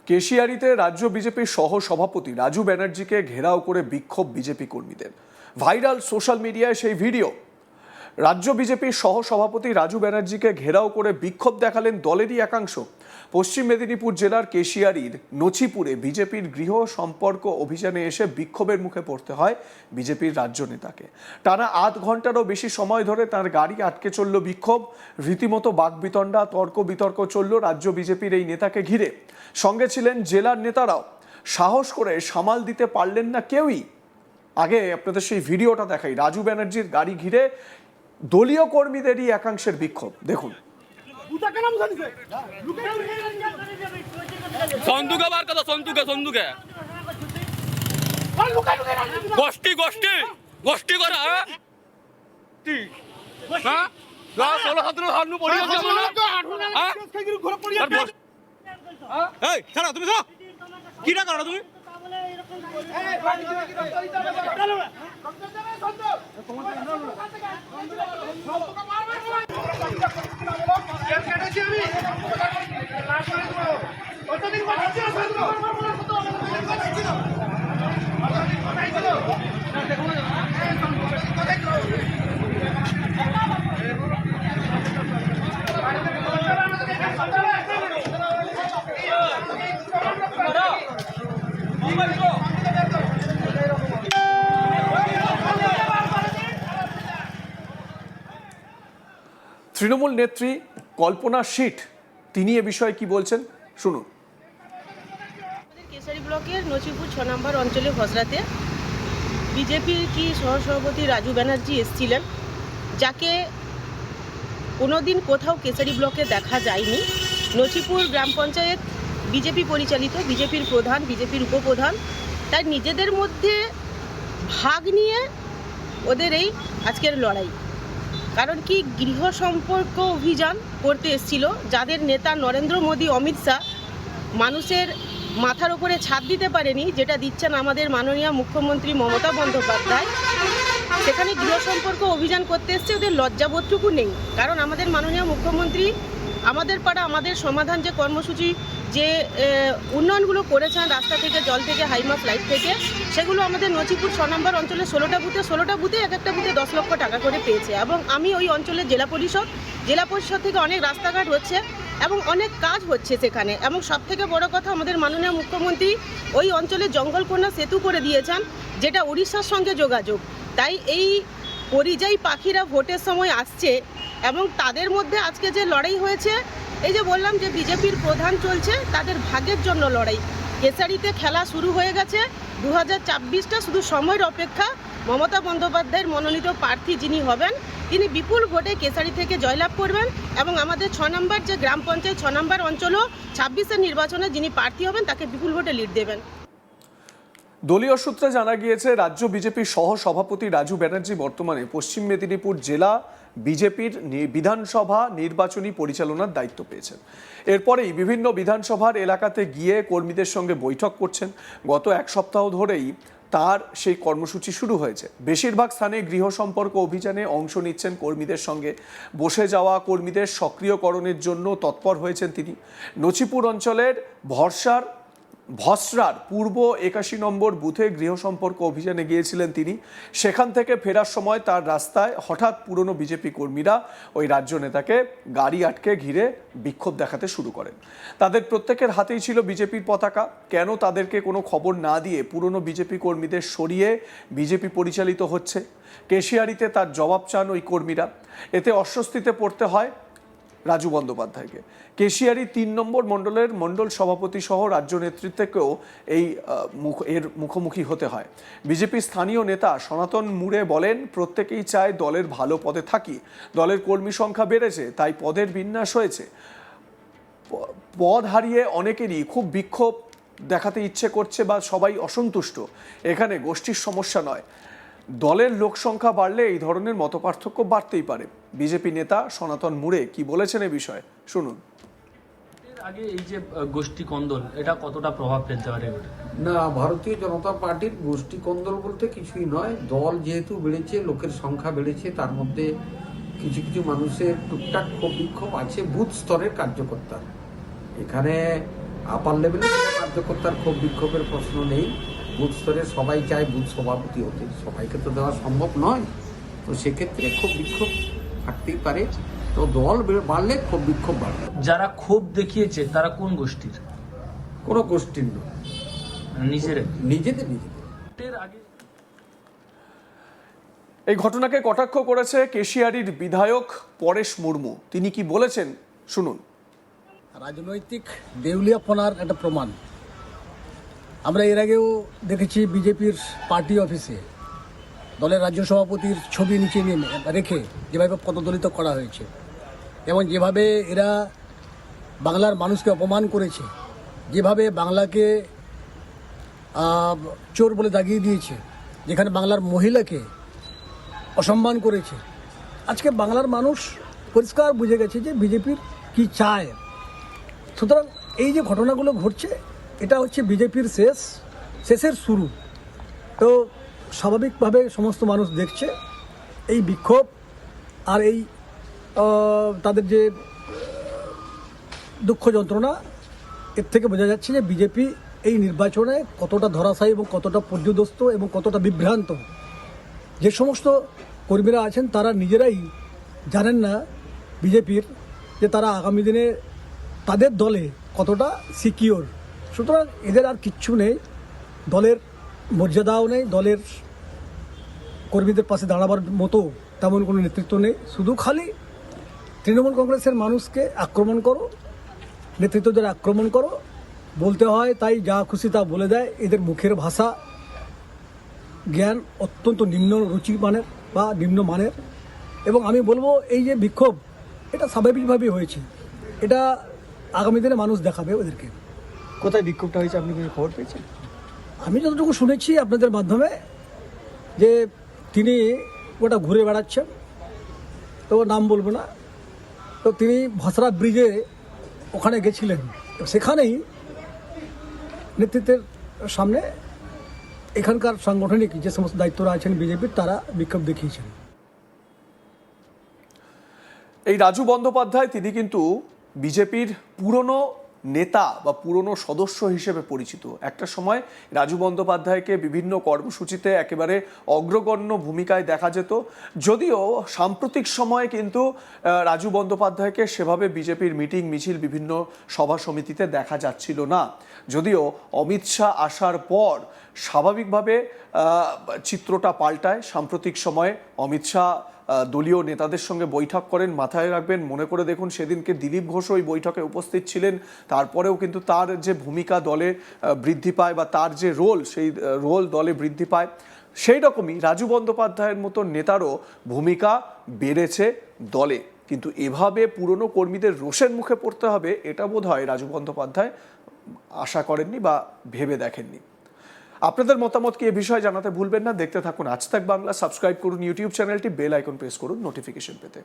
কেশিয়ারিতে রাজ্য বিজেপির সহ সভাপতি রাজু ব্যানার্জিকে ঘেরাও করে বিক্ষোভ বিজেপি কর্মীদের। ভাইরাল সোশ্যাল মিডিয়ায় সেই ভিডিও। রাজ্য বিজেপির সহ সভাপতি রাজু ব্যানার্জিকে ঘেরাও করে বিক্ষোভ দেখালেন দলেরই একাংশ। পশ্চিম মেদিনীপুর জেলার কেশিয়ারির নছিপুরে বিজেপির গৃহ সম্পর্ক অভিযানে এসে বিক্ষোভের মুখে পড়তে হয় বিজেপির রাজ্য নেতাকে। টানা আধ ঘন্টারও বেশি সময় ধরে তার গাড়ি আটকে চলল বিক্ষোভ। রীতিমতো বাকবিতণ্ডা, তর্ক বিতর্ক চলল রাজ্য বিজেপির এই নেতাকে ঘিরে। সঙ্গে ছিলেন জেলার নেতারাও। সাহস করে সামাল দিতে পারলেন না কেউই। আগে আপনাদের সেই ভিডিওটা দেখাই। রাজু ব্যানার্জির গাড়ি ঘিরে দলীয় কর্মীদেরই একাংশের বিক্ষোভ দেখুন। সন্দুকে বার কথা, সন্দুকে গোষ্ঠী গোষ্ঠী গোষ্ঠী করা তুমি কি না করো তুমি তৃণমূল নেত্রী কল্পনা শীঠ তিনি এ বিষয়ে কি বলছেন শুনুন। কেশারি ব্লকের নছিপুর 6 নম্বর অঞ্চলে হজরাতে বিজেপির কি সহসভাপতি রাজু ব্যানার্জি এসেছিলেন, যাকে কোনোদিন কোথাও কেশারি ব্লকে দেখা যায়নি। নছিপুর গ্রাম পঞ্চায়েত বিজেপি পরিচালিত, বিজেপির প্রধান, বিজেপির উপপ্রধান, তাই নিজেদের মধ্যে ভাগ নিয়ে ওদের এই আজকের লড়াই। কারণ কি, গৃহ সম্পর্ক অভিযান করতে এসেছিল, যাদের নেতা নরেন্দ্র মোদী, অমিত শাহ মানুষের মাথার উপরে ছাদ দিতে পারেনি, যেটা দিচ্ছেন আমাদের মাননীয় মুখ্যমন্ত্রী মমতা বন্দ্যোপাধ্যায়। সেখানে গৃহ সম্পর্ক অভিযান করতে এসছে, ওদের লজ্জাবোধটুকু নেই। কারণ আমাদের মাননীয় মুখ্যমন্ত্রী আমাদের পাড়া আমাদের সমাধান যে কর্মসূচি, যে উন্নয়নগুলো করেছেন, রাস্তা থেকে, জল থেকে, হাইমা ফ্লাইট থেকে, সেগুলো আমাদের নছিপুর 6 নম্বর অঞ্চলে 16টা বুথে এক একটা বুথে 10 লক্ষ টাকা করে পেয়েছে। এবং আমি ওই অঞ্চলের জেলা পরিষদ থেকে অনেক রাস্তাঘাট হচ্ছে এবং অনেক কাজ হচ্ছে সেখানে। এবং সবথেকে বড় কথা, আমাদের মাননীয় মুখ্যমন্ত্রী ওই অঞ্চলে জঙ্গলকন্যা সেতু করে দিয়েছেন, যেটা উড়িষ্যার সঙ্গে যোগাযোগ। তাই এই পরিযায়ী পাখিরা ভোটের সময় আসছে এবং তাদের মধ্যে আজকে যে লড়াই হয়েছে, এই যে বললাম যে বিজেপির প্রধান চলছে, তাদের ভাগের জন্য লড়াই। কেশারিতে খেলা শুরু হয়ে গেছে। 2024টা শুধু সময়ের অপেক্ষা। মমতা বন্দ্যোপাধ্যায়ের মনোনীত প্রার্থী যিনি হবেন, তিনি বিপুল ভোটে কেশারি থেকে জয়লাভ করবেন এবং আমাদের 6 নম্বর যে গ্রাম পঞ্চায়েত 6 নম্বর অঞ্চলও 26-এর নির্বাচনে যিনি প্রার্থী হবেন তাকে বিপুল ভোটে লিড দেবেন। দলীয় সূত্রে জানা গিয়েছে রাজ্য বিজেপির সহ সভাপতি রাজু ব্যানার্জি বর্তমানে পশ্চিম মেদিনীপুর জেলা বিজেপির বিধানসভা নির্বাচনী পরিচালনার দায়িত্ব পেয়েছেন। এরপরেই বিভিন্ন বিধানসভার এলাকাতে গিয়ে কর্মীদের সঙ্গে বৈঠক করছেন। গত এক সপ্তাহ ধরেই তার সেই কর্মসূচি শুরু হয়েছে। বেশিরভাগ স্থানে গৃহ সম্পর্ক অভিযানে অংশ নিচ্ছেন কর্মীদের সঙ্গে। বসে যাওয়া কর্মীদের সক্রিয়করণের জন্য তৎপর হয়েছেন তিনি। নছিপুর অঞ্চলের ভসরার পূর্ব 81 নম্বর বুথে গৃহ সম্পর্ক অভিযানে গিয়েছিলেন তিনি। সেখান থেকে ফেরার সময় তার রাস্তায় হঠাৎ পুরনো বিজেপি কর্মীরা ওই রাজ্য নেতাকে গাড়ি আটকে ঘিরে বিক্ষোভ দেখাতে শুরু করেন। তাদের প্রত্যেকের হাতেই ছিল বিজেপির পতাকা। কেন তাদেরকে কোনো খবর না দিয়ে পুরনো বিজেপি কর্মীদের সরিয়ে বিজেপি পরিচালিত হচ্ছে, কেশিয়ারিতে তার জবাব চান ওই কর্মীরা। এতে অস্বস্তিতে পড়তে হয় রাজু বন্দ্যোপাধ্যায়কে। কেশিয়ারি 3 নম্বর মণ্ডলের মণ্ডল সভাপতি সহ রাজ্য নেতৃত্বকেও এর মুখোমুখি হতে হয়। বিজেপির স্থানীয় নেতা সনাতন মুড়ে বলেন, প্রত্যেকেই চায় দলের ভালো পদে থাকি। দলের কর্মী সংখ্যা বেড়েছে, তাই পদের বিন্যাস হয়েছে। পদ হারিয়ে অনেকেরই খুব বিক্ষোভ দেখাতে ইচ্ছে করছে বা সবাই অসন্তুষ্ট। এখানে গোষ্ঠীর সমস্যা নয়, দলের লোক সংখ্যা বাড়লে এই ধরনের মতপার্থক্য বাড়তেই পারে। বিজেপি নেতা সনাতন মুড়ে কি বলেছেন এ বিষয়ে শুনুন। আগে এই যে গোষ্ঠী কন্দল, এটা কতটা প্রভাব ফেলতে পারে? না, ভারতীয় জনতা পার্টির গোষ্ঠী কন্দল বলতে কিছুই নয়। দল যেহেতু বেড়েছে, লোকের সংখ্যা বেড়েছে, তার মধ্যে কিছু কিছু মানুষের টুকটাক ক্ষোভ বিক্ষোভ আছে বুথ স্তরের কার্যকর্তা। এখানে আপার লেভেলে রাজনৈতিকতার ক্ষোভ বিক্ষোভের প্রশ্ন নেই। বুথ স্তরে সবাই চায় বুথ সভাপতি হতে, সবাইকে তো দেওয়া সম্ভব নয়। তো সেক্ষেত্রে ক্ষোভ বিক্ষোভ থাকতেই পারে। তো দল বাড়লে ক্ষোভ বিক্ষোভ বাড়বে। যারা ক্ষোভ দেখিয়েছে তারা কোন গোষ্ঠীর? কোনো গোষ্ঠীর নয়, নিজেরাই। নিজেদের। ভোটের আগে এই ঘটনাকে কটাক্ষ করেছে কেশিয়ারির বিধায়ক পরেশ মুর্মু। তিনি কি বলেছেন শুনুন। রাজনৈতিক দেউলিয়াপনার একটা প্রমাণ আমরা এর আগেও দেখেছি। বিজেপির পার্টি অফিসে দলের রাজ্য সভাপতির ছবি নিচে রেখে যেভাবে পদদলিত করা হয়েছে এবং যেভাবে এরা বাংলার মানুষকে অপমান করেছে, যেভাবে বাংলাকে চোর বলে দাগিয়ে দিয়েছে, যেখানে বাংলার মহিলাকে অসম্মান করেছে। আজকে বাংলার মানুষ পরিষ্কার বুঝে গেছে যে বিজেপির কি চায়। সুতরাং এই যে ঘটনাগুলো ঘটছে এটা হচ্ছে বিজেপির শেষের শুরু। তো স্বাভাবিকভাবে সমস্ত মানুষ দেখছে এই বিক্ষোভ আর এই তাদের যে দুঃখ যন্ত্রণা, এর থেকে বোঝা যাচ্ছে যে বিজেপি এই নির্বাচনে কতটা ধরাশায়ী এবং কতটা পর্যদস্ত এবং কতটা বিভ্রান্ত। যে সমস্ত কর্মীরা আছেন তারা নিজেরাই জানেন না বিজেপির যে তারা আগামী দিনে তাদের দলে কতটা সিকিওর। সুতরাং এদের আর কিচ্ছু নেই, দলের মর্যাদাও নেই, দলের কর্মীদের পাশে দাঁড়াবার মতো তেমন কোনো নেতৃত্ব নেই। শুধু খালি তৃণমূল কংগ্রেসের মানুষকে আক্রমণ করো, নেতৃত্বদের আক্রমণ করো, বলতে হয় তাই যা খুশি তা বলে দেয়। এদের মুখের ভাষা জ্ঞান অত্যন্ত নিম্ন রুচি মানের বা নিম্ন মানের। এবং আমি বলবো এই যে বিক্ষোভ এটা স্বাভাবিকভাবেই হয়েছে, এটা আগামী দিনে মানুষ দেখাবে ওদেরকে। কোথায় বিক্ষোভটা হয়েছে আপনি কি খবর পেয়েছেন? আমি যতটুকু শুনেছি আপনাদের মাধ্যমে যে তিনি ওটা ঘুরে বেড়াচ্ছেন, তো নাম বলবো না, তো তিনি ভাসরা ব্রিজে ওখানে গেছিলেন, সেখানেই নেতৃত্বের সামনে এখানকার সাংগঠনিক যে সমস্ত দায়িত্বরা আছেন বিজেপির তারা বিক্ষোভ দেখিয়েছেন। এই রাজু বন্দ্যোপাধ্যায় তিনি কিন্তু বিজেপির পুরনো নেতা বা পুরনো সদস্য হিসেবে পরিচিত। একটা সময় রাজু বন্দ্যোপাধ্যায়কে বিভিন্ন কর্মসূচিতে একেবারে অগ্রগণ্য ভূমিকায় দেখা যেত, যদিও সাম্প্রতিক সময়ে কিন্তু রাজু বন্দ্যোপাধ্যায়কে সেভাবে বিজেপির মিটিং মিছিল বিভিন্ন সভা সমিতিতে দেখা যাচ্ছিল না। যদিও অমিত শাহ আসার পর স্বাভাবিকভাবে চিত্রটা পাল্টায়। সাম্প্রতিক সময়ে অমিত শাহ দলীয় নেতাদের সঙ্গে বৈঠক করেন। মাথায় রাখবেন, মনে করে দেখুন, সেদিনকে দিলীপ ঘোষ ওই বৈঠকে উপস্থিত ছিলেন। তারপরেও কিন্তু তার যে ভূমিকা দলে বৃদ্ধি পায় বা তার যে রোল, সেই রোল দলে বৃদ্ধি পায়। সেই রকমই রাজু বন্দ্যোপাধ্যায়ের মতো নেতারও ভূমিকা বেড়েছে দলে। কিন্তু এভাবে পুরনো কর্মীদের রোষের মুখে পড়তে হবে এটা বোধহয় রাজু বন্দ্যোপাধ্যায় আশা করেননি বা ভেবে দেখেননি। আপনাদের মতামত কি এ বিষয়ে জানাতে ভুলবেন না। দেখতে থাকুন আজ তাক বাংলা, সাবস্ক্রাইব করুন ইউটিউব চ্যানেলটি, বেল আইকন প্রেস করুন নোটিফিকেশন পেতে।